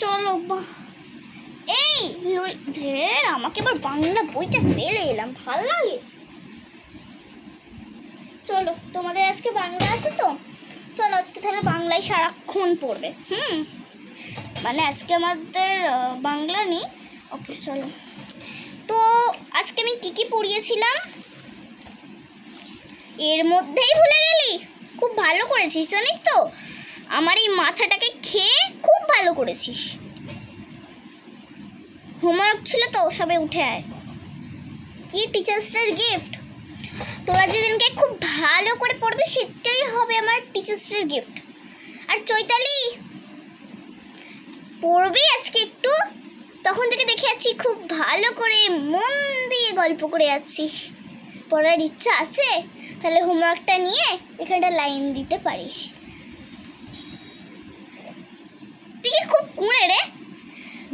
চলো এই ধের আমাকে এবার বাংলা বইটা ফেলে এলাম, ভালো লাগে। চলো তোমাদের আজকে বাংলা আছে তো, চলো আজকে তাহলে বাংলায় সারাক্ষণ পড়বে। মানে আজকে আমাদের বাংলা নেই। ওকে চলো। তো আজকে আমি কি পড়িয়েছিলাম এর মধ্যেই ভুলে গেলি? খুব ভালো করেছিস জানিস তো, আমার এই মাথাটাকে খেয়ে খুব ভালো করেছিস। হোমওয়ার্ক ছিল তো, সবে উঠে আয়। কি টিচার্স ডের গিফট? তোরা যেদিনকে খুব ভালো করে পড়বি সেটাই হবে আমার টিচার্স ডের গিফট। আর চৈতালি পড়বি আজকে একটু, তখন থেকে দেখে যাচ্ছি খুব ভালো করে মন দিয়ে গল্প করে যাচ্ছিস। পড়ার ইচ্ছা আছে? তাহলে হোমওয়ার্কটা নিয়ে এখানটা লাইন দিতে পারিস। তুই কি খুব কুঁড়ে রে,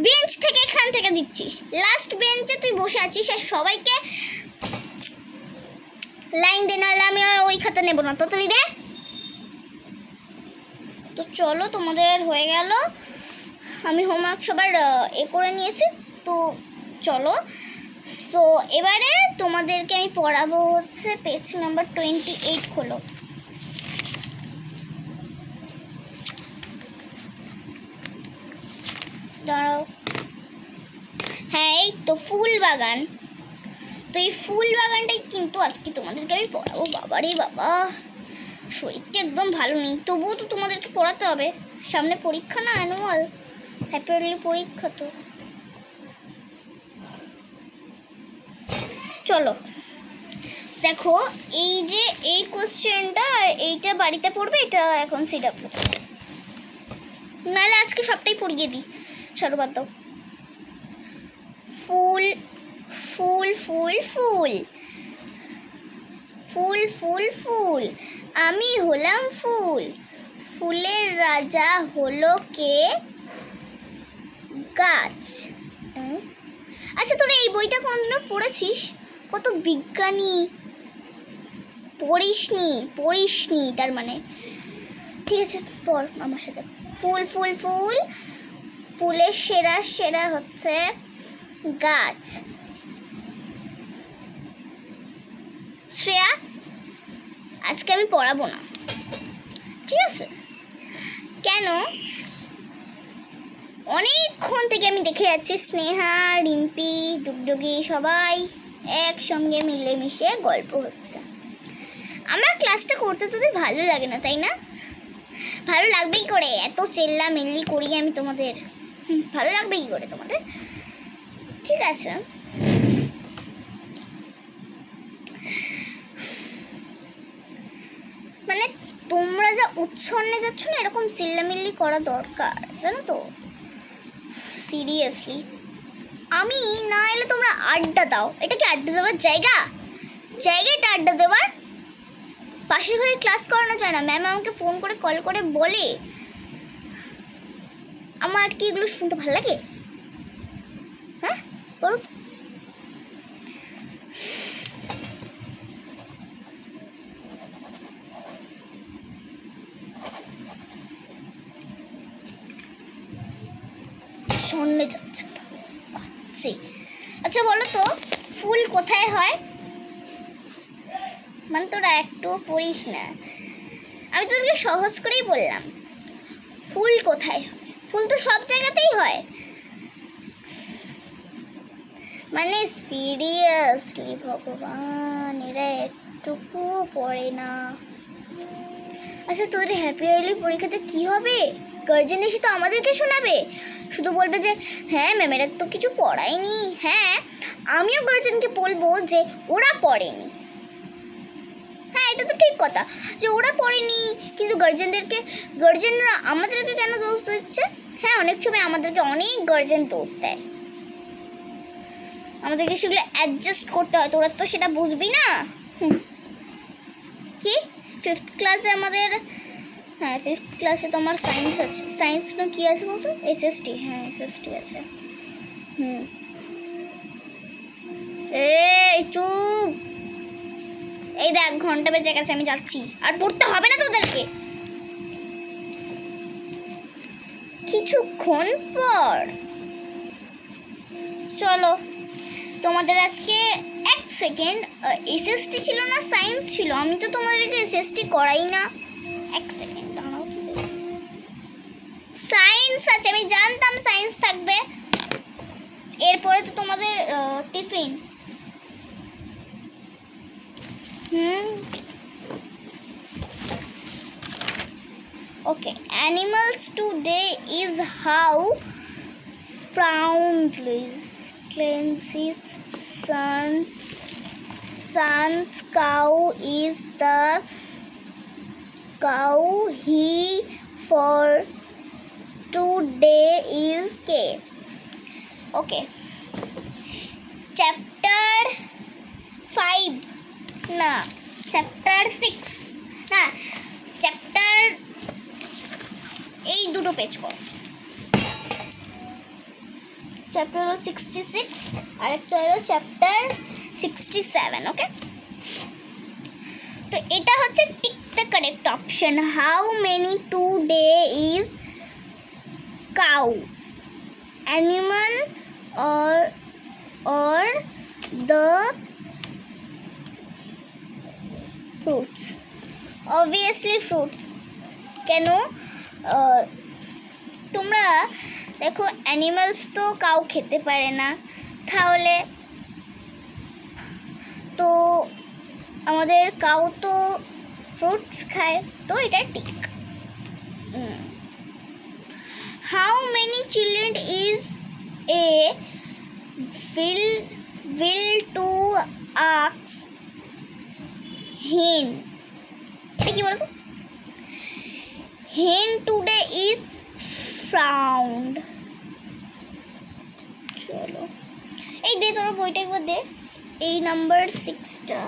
বেঞ্চ থেকে এখান থেকে দিচ্ছিস, লাস্ট বেঞ্চে তুই বসে আছিস আর সবাইকে লাইন দে, নাহলে আমি ওই খাতা নেব না। তাড়াতাড়ি দে। তো চলো তোমাদের হয়ে গেল, আমি হোমওয়ার্ক সবার করে নিয়েছি। তো চলো, সো এবারে তোমাদেরকে আমি পড়াবো হচ্ছে পেজ নাম্বার 28 খোলো। দাঁড়াও, হ্যাঁ এই তো ফুল বাগান। তো এই ফুল বাগানটাই কিন্তু আজকে তোমাদেরকে আমি পড়াবো। বাবারে বাবা, শরীরটা একদম ভালো নেই, তবুও তো তোমাদেরকে পড়াতে হবে, সামনে পরীক্ষা না, অ্যানুয়াল হ্যাপি ইয়ারলি পরীক্ষা। তো চলো দেখো, এই যে এই কোশ্চেনটা আর এইটা বাড়িতে পড়বে, এটা এখন সিডাব্লিউ, নাহলে আজকে সবটাই পড়িয়ে দিই। ছাড়ো বাদ দাও। ফুল ফুল ফুল ফুল ফুল ফুল ফুল, আমি হলাম ফুল, ফুলের রাজা হলো কে? গাছ। আচ্ছা তোরা এই বইটা কোনদিনও পড়েছিস? কত বিজ্ঞানী। পড়িসনি তার মানে, ঠিক আছে পড় আমার সাথে। ফুল ফুল ফুল, ফুলের সেরা সেরা হচ্ছে গাছ। শ্রেয়া আজকে আমি পড়াবো না, ঠিক আছে? কেন? অনেকক্ষণ থেকে আমি দেখে যাচ্ছি স্নেহা, রিম্পি, ডুগডুগি সবাই একসঙ্গে মিলেমিশে গল্প হচ্ছে। আমার ক্লাসটা করতে তোদের ভালো লাগে না তাই না? ভালো লাগবেই করে, এত চেল্লামেল্লি করি আমি তোমাদের, ভালো লাগবে কি করে তোমাদের? ঠিক আছে, মানে তোমরা যা উচ্ছন্নে যাচ্ছ না, এরকম চিল্লামিল্লি করা দরকার জানো তো, সিরিয়াসলি। আমি না এলে তোমরা আড্ডা দাও, এটা কি আড্ডা দেওয়ার জায়গা? এটা আড্ডা দেওয়ার? পাশের ঘরে ক্লাস করানো যায় না? ম্যাম আমাকে ফোন করে কল করে বলে, আমার কি এগুলো শুনতে ভালো লাগে? হ্যাঁ বলো তো। শূন্য যাচ্ছে। আচ্ছা বলো তো, ফুল কোথায় হয়? মানে তোরা একটু পড়িস না, আমি তোদেরকে সহজ করেই বললাম, ফুল কোথায় হয়? ফুল তো সব জায়গাতেই হয়। মানে সিরিয়াসলি ভগবান, এরা একটুকু পড়ে না। আচ্ছা তোদের হ্যাপি ইয়ারলি পরীক্ষাতে কি হবে? গার্জেন এসে তো আমাদেরকে শোনাবে, শুধু বলবে যে হ্যাঁ ম্যামেরা তো কিছু পড়ায়নি। হ্যাঁ আমিও গার্জেনকে বলবো যে ওরা পড়েনি। হ্যাঁ এটা তো ঠিক কথা যে ওরা পড়েনি, কিন্তু গার্জেনরা আমাদেরকে কেন দোষ দিচ্ছে? হ্যাঁ অনেক সময় আমাদেরকে অনেক গার্জেন দোষ দেয়, আমাদেরকে সেগুলো অ্যাডজাস্ট করতে হয়, তোরা তো সেটা বুঝবি না। কি 5th ক্লাসে আমাদের, হ্যাঁ 5th ক্লাসে তোমার সায়েন্স আছে, সায়েন্স না কি আছে বলতো? এসএসটি, হ্যাঁ এসএসটি আছে। এই চুপ, এই দেখ ঘন্টা বেজে গেছে, আমি যাচ্ছি, আর পড়তে হবে না তোদেরকে। কিছুক্ষণ পর। চলো, তোমাদের আজকে এক সেকেন্ড, এসএসটি ছিল না সায়েন্স ছিল? আমি তো তোমাদেরকে এসএসটি করাই না। এক সেকেন্ড দাঁড়াও, সায়েন্স আছে, আমি জানতাম সায়েন্স থাকবে। এরপরে তো তোমাদের tiffin. Okay, animals today is how frown please cleanses son's cow is the cow he for today is k. Okay, chapter 5 না chapter 6 না chapter এই দুটো পেজ করো। চ্যাপ্টার হলো 66 আর একটা হলো চ্যাপ্টার 67। ওকে, তো এটা হচ্ছে tick the correct option. How many today is cow animal or the fruits? Obviously fruits. কেন? তোমরা দেখো, অ্যানিমালস তো কাউ খেতে পারে না, তাহলে তো আমাদের কাউ তো ফ্রুটস খায়, তো এটা ঠিক। How many children is a will to ask hen? এটা কি বলতো? hen today is frowned. চলো, এই দে তোর বইটা একবার দে, এই নাম্বার 6টা।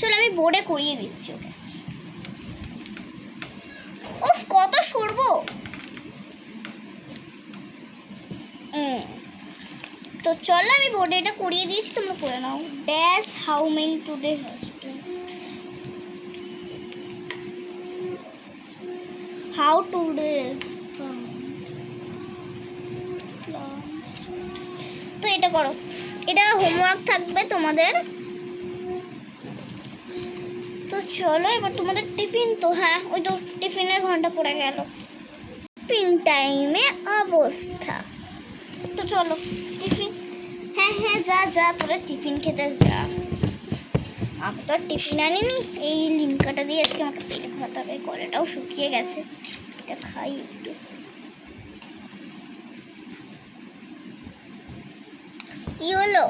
চলো আমি বোর্ডে করিয়ে দিচ্ছি ওকে। ওফ, কত সরবো। তো চলো আমি বোর্ডে এটা করিয়ে দিয়েছি, তোমরা করে নাও। Dash how many today how today তো এটা করো, এটা হোমওয়ার্ক থাকবে তোমাদের। তো চলো এবার তোমাদের টিফিন। তো হ্যাঁ, ওই তো টিফিনের ঘন্টা পড়ে গেল, টিফিন টাইমে অবস্থা। তো চলো টিফিন। হ্যাঁ হ্যাঁ, যা যা তোরা টিফিন খেতে যা। আমি তো আর টিফিন আনিনি, এই লিমকাটা দিয়ে আজকে আমাকে পেট ভরাতে হবে। কলাটাও শুকিয়ে গেছে, এটা খাই একটু। কি হলো?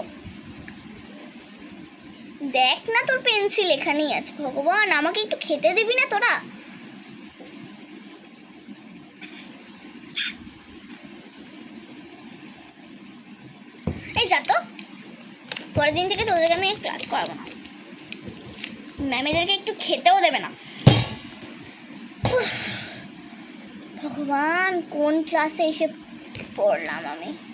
দেখ না, তোর পেন্সিল এখানেই আছে। ভগবান, আমাকে একটু খেতে দিবি না তোরা? এই যা তো, পরের দিন থেকে তোদেরকে আমি ক্লাস করাবো না, ম্যামেদেরকে একটু খেতেও দেবে না। ভগবান, কোন ক্লাসে এসে পড়লাম আমি।